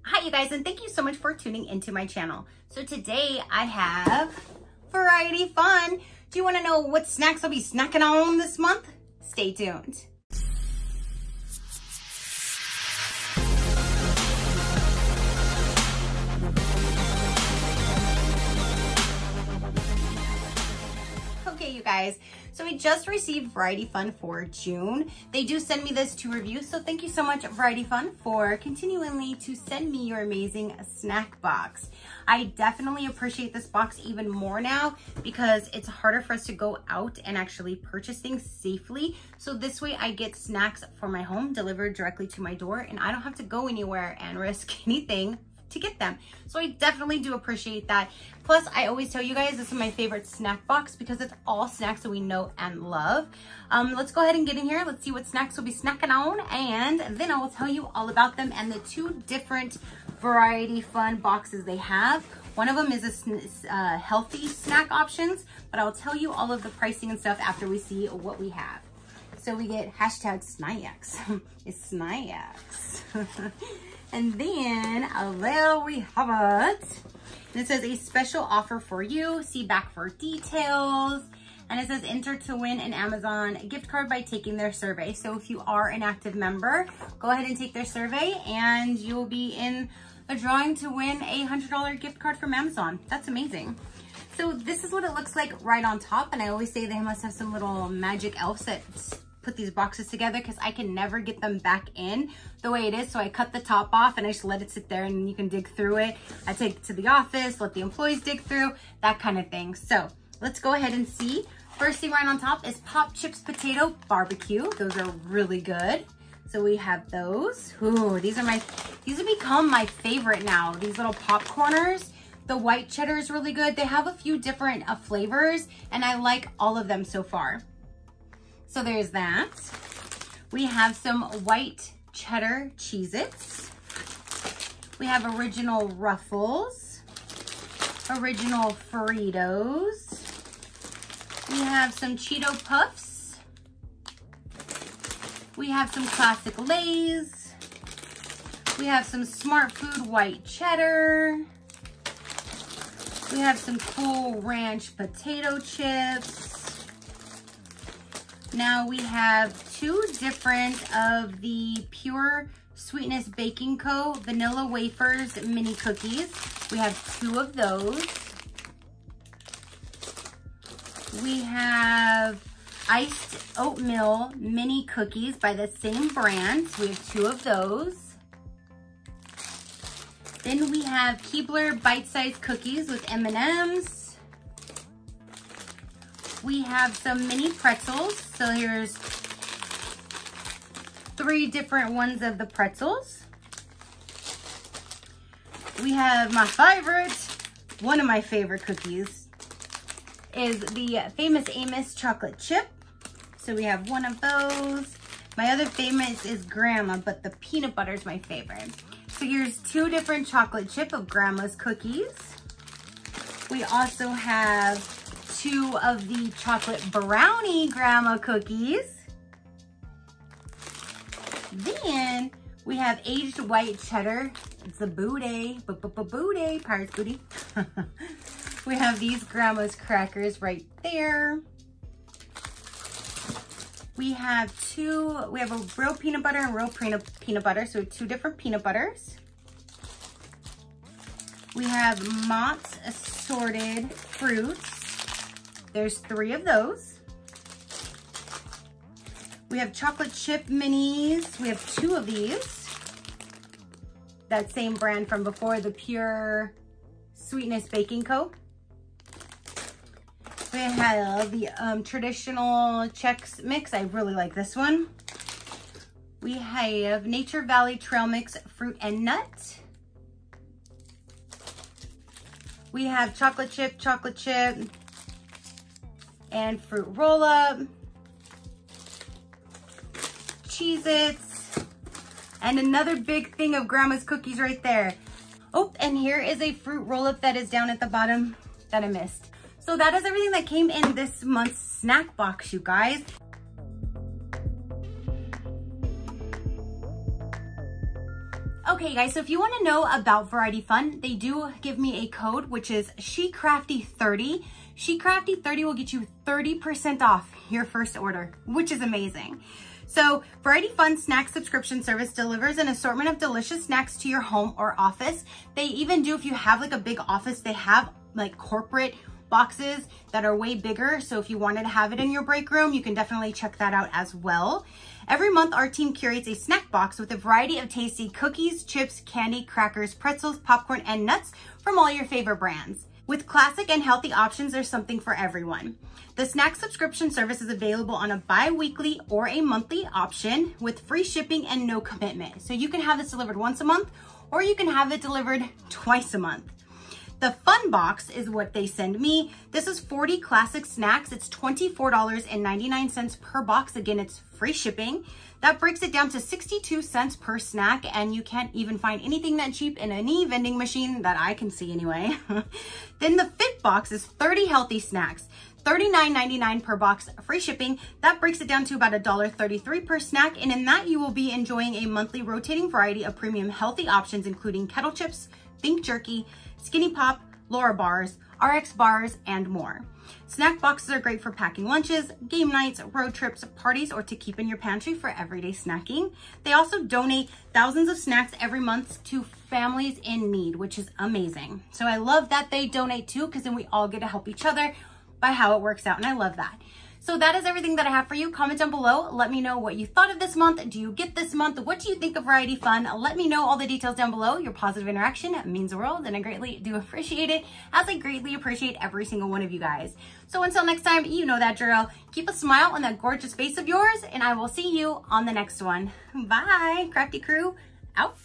Hi you guys, and thank you so much for tuning into my channel. So today I have variety fun. Do you want to know what snacks I'll be snacking on this month? Stay tuned. Okay, you guys, so we just received Variety Fun for June. They do send me this to review, so thank you so much, Variety Fun, for continually to send me your amazing snack box. I definitely appreciate this box even more now because it's harder for us to go out and actually purchase things safely. So this way I get snacks for my home delivered directly to my door, and I don't have to go anywhere and risk anything to get them. So I definitely do appreciate that. Plus, I always tell you guys this is my favorite snack box because it's all snacks that we know and love. Let's go ahead and get in here. Let's see what snacks we'll be snacking on, and then I will tell you all about them and the two different Variety Fun boxes they have. One of them is a healthy snack options, but I'll tell you all of the pricing and stuff after we see what we have. So we get hashtag snacks. It's snacks. And then, there we have it. And it says a special offer for you. See back for details. And it says enter to win an Amazon gift card by taking their survey. So if you are an active member, go ahead and take their survey and you'll be in a drawing to win a $100 gift card from Amazon. That's amazing. So this is what it looks like right on top. And I always say they must have some little magic elves that put these boxes together because I can never get them back in the way it is. So I cut the top off and I just let it sit there and you can dig through it. I take it to the office, let the employees dig through, that kind of thing. So let's go ahead and see. First thing right on top is Pop Chips Potato Barbecue. Those are really good. So we have those. Ooh, these have become my favorite now. These little popcorners. The white cheddar is really good. They have a few different flavors and I like all of them so far. So there's that. We have some white cheddar Cheez-Its. We have original Ruffles, original Fritos. We have some Cheeto Puffs. We have some classic Lay's. We have some Smart Food white cheddar. We have some Cool Ranch potato chips. Now we have two different of the Pure Sweetness Baking Co. Vanilla Wafers Mini Cookies. We have two of those. We have Iced Oatmeal Mini Cookies by the same brand. We have two of those. Then we have Keebler Bite-Sized Cookies with M&Ms. We have some mini pretzels. So here's 3 different ones of the pretzels. We have my favorite, one of my favorite cookies is the Famous Amos chocolate chip. So we have one of those. My other favorite is Grandma, but the peanut butter is my favorite. So here's 2 different chocolate chip of Grandma's cookies. We also have 2 of the chocolate brownie Grandma cookies. Then we have aged white cheddar. It's a booty, booty, Pirate's Booty. We have these Grandma's crackers right there. We have a real peanut butter and real peanut butter, so 2 different peanut butters. We have Mott's assorted fruits. There's 3 of those. We have chocolate chip minis. We have 2 of these. That same brand from before, the Pure Sweetness Baking Co. We have the traditional Chex Mix. I really like this one. We have Nature Valley Trail Mix Fruit and Nut. We have chocolate chip, and fruit roll-up, Cheez-Its, and another big thing of Grandma's cookies right there. Oh, and here is a fruit roll-up that is down at the bottom that I missed. So that is everything that came in this month's snack box, you guys. Okay guys, so if you want to know about Variety Fun, they do give me a code, which is SheCrafty30. SheCrafty30 will get you 30% off your first order, which is amazing. So Variety Fun snack subscription service delivers an assortment of delicious snacks to your home or office. They even do, if you have like a big office, they have like corporate boxes that are way bigger. So if you wanted to have it in your break room, you can definitely check that out as well. Every month, our team curates a snack box with a variety of tasty cookies, chips, candy, crackers, pretzels, popcorn, and nuts from all your favorite brands. With classic and healthy options, there's something for everyone. The snack subscription service is available on a bi-weekly or a monthly option with free shipping and no commitment. So you can have this delivered once a month, or you can have it delivered twice a month. The Fun Box is what they send me. This is 40 classic snacks. It's $24.99 per box. Again, it's free shipping. That breaks it down to 62 cents per snack, and you can't even find anything that cheap in any vending machine that I can see anyway. Then the Fit Box is 30 healthy snacks. $39.99 per box, free shipping. That breaks it down to about $1.33 per snack, and in that you will be enjoying a monthly rotating variety of premium healthy options, including kettle chips, Think Jerky, Skinny Pop, Laura bars, RX bars, and more. Snack boxes are great for packing lunches, game nights, road trips, parties, or to keep in your pantry for everyday snacking. They also donate thousands of snacks every month to families in need, which is amazing. So I love that they donate too, because then we all get to help each other by how it works out, and I love that. So that is everything that I have for you. Comment down below. Let me know what you thought of this month. Do you get this month? What do you think of Variety Fun? Let me know all the details down below. Your positive interaction means the world, and I greatly do appreciate it, as I greatly appreciate every single one of you guys. So until next time, you know that drill. Keep a smile on that gorgeous face of yours, and I will see you on the next one. Bye, Crafty crew, out.